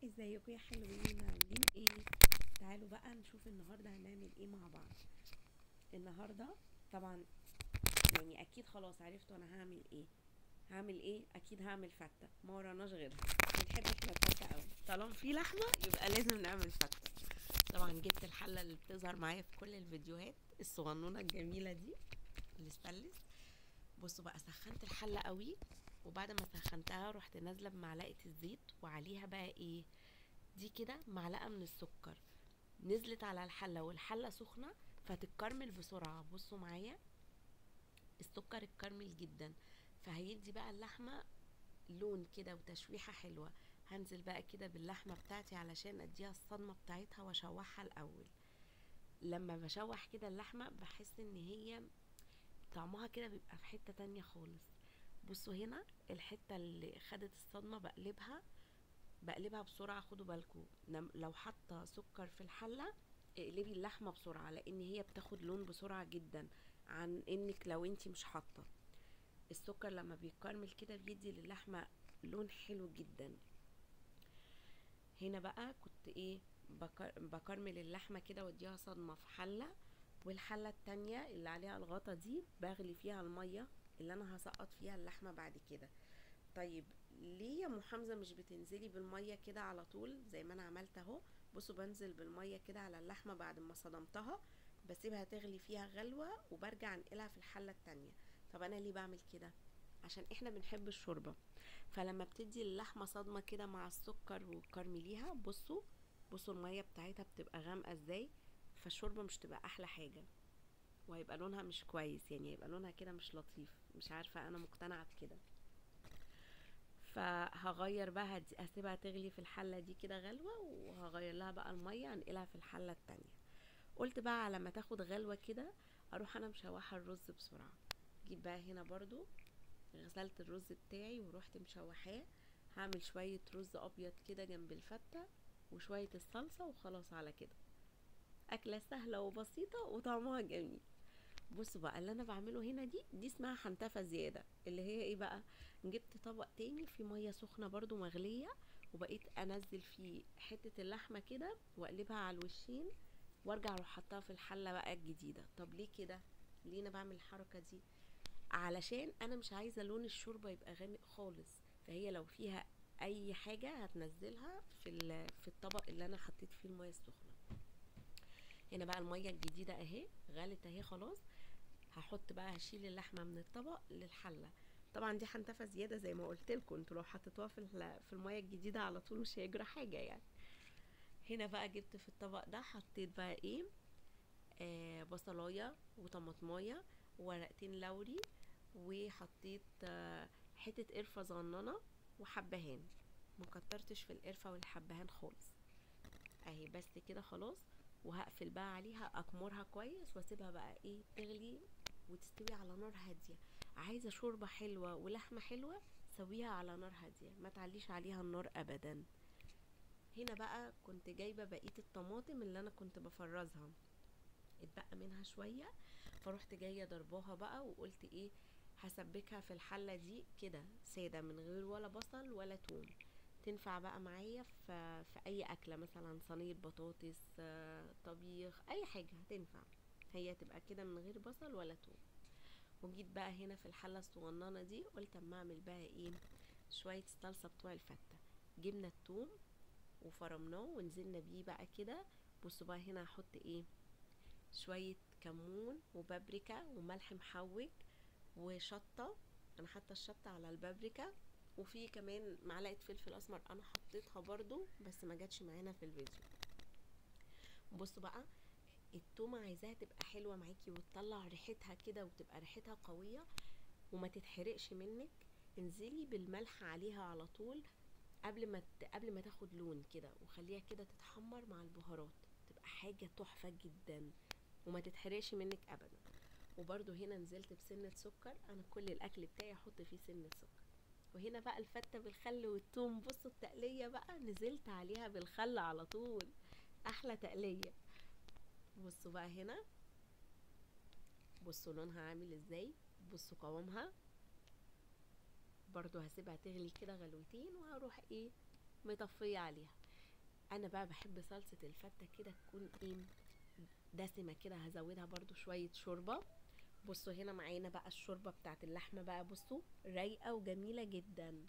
ازيكم يا حلوين عاملين ايه؟ تعالوا بقى نشوف النهارده هنعمل ايه مع بعض. النهارده طبعا يعني اكيد خلاص عرفتوا انا هعمل ايه. اكيد هعمل فته، ما وراناش غيرها. بنحب احنا الفته قوي، طالما في لحمه يبقى لازم نعمل فته. طبعا جبت الحله اللي بتظهر معايا في كل الفيديوهات الصغنونه الجميله دي، الستانلس. بصوا بقى، سخنت الحله قوي، وبعد ما سخنتها رحت نازله بمعلقه الزيت وعليها بقى ايه، دي كده معلقه من السكر. نزلت على الحله والحله سخنه فتتكرمل بسرعه. بصوا معايا، السكر اتكرمل جدا، فهيدي بقى اللحمه لون كده وتشويحه حلوه. هنزل بقى كده باللحمه بتاعتي علشان اديها الصدمه بتاعتها واشوحها الاول. لما بشوح كده اللحمه بحس ان هي طعمها كده بيبقى في حته تانية خالص. بصوا هنا الحته اللي خدت الصدمه بقلبها بسرعه. خدوا بالكم لو حاطه سكر في الحله اقلبي اللحمه بسرعه، لان هي بتاخد لون بسرعه جدا عن انك لو انتي مش حاطه السكر. لما بيكرمل كده بيدي للحمه لون حلو جدا. هنا بقى كنت ايه، بكرمل اللحمه كده واديها صدمه في حله، والحله التانية اللي عليها الغطا دي بغلي فيها الميه اللي انا هسقط فيها اللحمه بعد كده. طيب ليه يا ام حمزه مش بتنزلي بالميه كده على طول زي ما انا عملت اهو؟ بصوا، بنزل بالميه كده على اللحمه بعد ما صدمتها، بسيبها تغلي فيها غلوه وبرجع انقلها في الحله التانية. طب انا ليه بعمل كده؟ عشان احنا بنحب الشوربه، فلما بتدي اللحمه صدمه كده مع السكر وكرمليها، بصوا الميه بتاعتها بتبقى غامقه ازاي، فالشوربه مش تبقى احلى حاجه، وهيبقى لونها مش كويس، يعني هيبقى لونها كده مش لطيف. مش عارفه، انا مقتنعه بكده. فهغير بقى، هسيبها تغلي في الحلة دي كده غلوة، وهغير لها بقى المية انقلها في الحلة التانية. قلت بقى على ما تاخد غلوة كده اروح انا مشوحة الرز بسرعة. جيب بقى هنا برضو غسلت الرز بتاعي ورحت مشوحاه. هعمل شوية رز ابيض كده جنب الفتة وشوية الصلصة، وخلاص على كده. اكلة سهلة وبسيطة وطعمها جميل. بصوا بقى اللي انا بعمله هنا، دي اسمها حنتفة زيادة، اللي هي ايه بقى، جبت طبق تاني فيه مية سخنة برضو مغلية، وبقيت انزل فيه حتة اللحمة كده واقلبها على الوشين، وارجع اروح حطها في الحلة بقى الجديدة. طب ليه كده؟ ليه انا بعمل الحركة دي؟ علشان انا مش عايزة لون الشوربة يبقى غامق خالص، فهي لو فيها اي حاجة هتنزلها في الطبق اللي انا حطيت فيه المية السخنة. هنا بقى المية الجديدة اهي غلت اهي خلاص. هحط بقى، هشيل اللحمه من الطبق للحله. طبعا دي حنتفه زياده زي ما قلت لكم، انتوا لو حطيتوها في الميه الجديده على طول مش هيجرى حاجه يعني. هنا بقى جبت في الطبق ده، حطيت بقى ايه، بصلايه وطماطمايه وورقتين لوري، وحطيت حته قرفه صغننه وحبهان. ما كترتش في القرفه والحبهان خالص. اهي بس كده خلاص. وهقفل بقى عليها، اكمرها كويس واسيبها بقى ايه تغلي وتستوي على نار هاديه. عايزه شوربه حلوه ولحمه حلوه، سويها على نار هاديه، ما تعليش عليها النار ابدا. هنا بقى كنت جايبه بقيه الطماطم اللي انا كنت بفرزها، اتبقى منها شويه، فروحت جايه ضرباها بقى وقلت ايه، هسبكها في الحله دي كده ساده من غير ولا بصل ولا توم. تنفع بقى معايا في اي اكله، مثلا صينيه بطاطس، طبيخ، اي حاجه هتنفع. هي تبقى كده من غير بصل ولا توم. وجيت بقى هنا في الحله الصغننه دي قلت اما اعمل بقى ايه، شويه الصلصه بتوع الفته. جبنا التوم وفرمناه ونزلنا بيه بقى كده. بصوا بقى هنا هحط ايه، شويه كمون وبابريكا وملح محوج وشطه. انا حاطه الشطه على البابريكا، وفي كمان معلقه فلفل اسمر انا حطيتها برضو بس ما جاتش معانا في الفيديو. بصوا بقى، التومه عايزاها تبقى حلوه معاكي وتطلع ريحتها كده وتبقى ريحتها قويه وما تتحرقش منك. انزلي بالملح عليها على طول قبل ما تاخد لون كده، وخليها كده تتحمر مع البهارات، تبقى حاجه تحفه جدا وما تتحرقش منك ابدا. وبرده هنا نزلت بسنه سكر، انا كل الاكل بتاعي احط فيه سنه سكر. وهنا بقى الفته بالخل والثوم، بصوا التقليه بقى نزلت عليها بالخل على طول، احلى تقليه. بصوا بقى هنا، بصوا لونها عامل ازاي، بصوا قوامها. برضو هسيبها تغلي كده غلوتين وهروح ايه مطفيه عليها. انا بقى بحب صلصة الفتة كده تكون ايه، دسمة كده. هزودها برضو شوية شوربة. بصوا هنا معانا بقى الشوربة بتاعت اللحمة بقى، بصوا رايقة وجميلة جدا.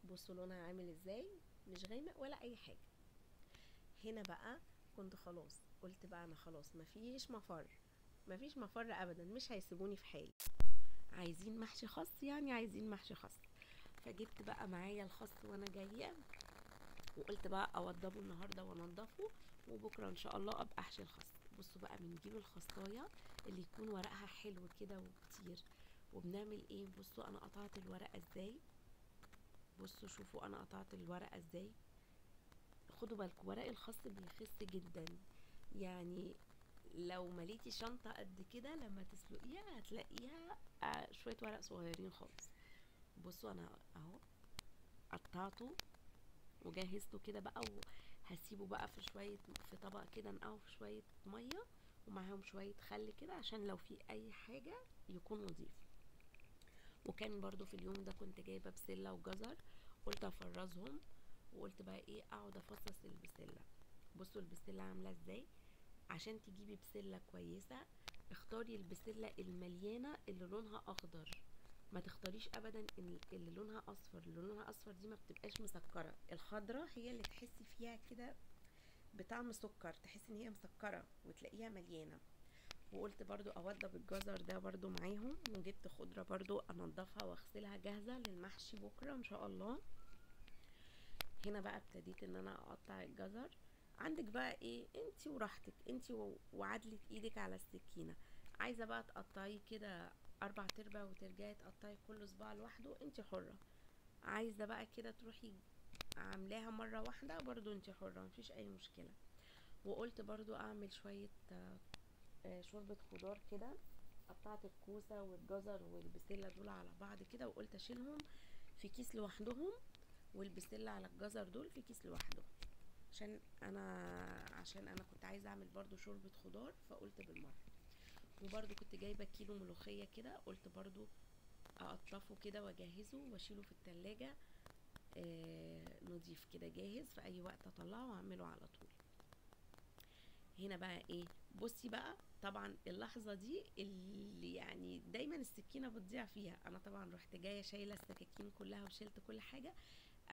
بصوا لونها عامل ازاي، مش غامق ولا اي حاجة. هنا بقى كنت خلاص قلت بقى انا خلاص مفيش مفر، مفيش مفر ابدا، مش هيسيبوني في حالي. عايزين محشي خس، يعني عايزين محشي خس. فجبت بقى معايا الخس وانا جايه، وقلت بقى اوضبه النهارده وانضفه، وبكره ان شاء الله ابقى احشي الخس. بصوا بقى بنجيب الخصايه اللي يكون ورقها حلو كده وكتير، وبنعمل ايه. بصوا انا قطعت الورقه ازاي، بصوا شوفوا انا قطعت الورقه ازاي. خدوا بالكم ورق الخس بيخس جدا، يعني لو مليتي شنطة قد كده لما تسلقيها هتلاقيها شوية ورق صغيرين خالص. بصوا انا اهو قطعته وجهزته كده بقى، وهسيبه بقى في شوية في طبق كده نقعه في شوية مية، ومعاهم شوية خل كده عشان لو في اي حاجة يكون نضيف. وكان برضو في اليوم ده كنت جايبة بسلة وجزر، قلت افرزهم، وقلت بقى ايه اقعد افصص البسلة. بصوا البسلة عاملة ازاي. عشان تجيبي بسلة كويسة اختاري البسلة المليانة اللي لونها اخضر، ما تختاريش ابدا اللي لونها اصفر. اللي لونها اصفر دي ما بتبقاش مسكرة، الخضرة هي اللي تحسي فيها كده بطعم سكر، تحسي ان هي مسكرة وتلاقيها مليانة. وقلت برضو اوضب الجزر ده برضو معاهم، وجبت خضرة برضو انضفها واغسلها جاهزة للمحشي بكرة ان شاء الله. هنا بقى ابتديت ان انا اقطع الجزر. عندك بقى ايه انتي وراحتك انتي وعدلة ايدك على السكينة. عايزة بقى تقطعي كده 4/4 وترجعي تقطعي كل صباع لوحده، انتي حرة. عايزة بقى كده تروحي عاملاها مرة واحدة، برضو انتي حرة، مفيش اي مشكلة. وقلت برضو اعمل شوية شوربة خضار كده. قطعت الكوسة والجزر والبسلة دول على بعض كده، وقلت اشيلهم في كيس لوحدهم، والبسلة على الجزر دول في كيس لوحدهم، عشان انا كنت عايزه اعمل برضو شوربه خضار، فقلت بالمره. وبرضو كنت جايبه كيلو ملوخيه كده، قلت برضو اقطفه كده واجهزه واشيله في التلاجة. نضيف كده جاهز في اي وقت اطلعه واعمله على طول. هنا بقى ايه، بصي بقى طبعا اللحظه دي اللي يعني دايما السكينه بتضيع فيها، انا طبعا رحت جايه شايله السكاكين كلها وشلت كل حاجه.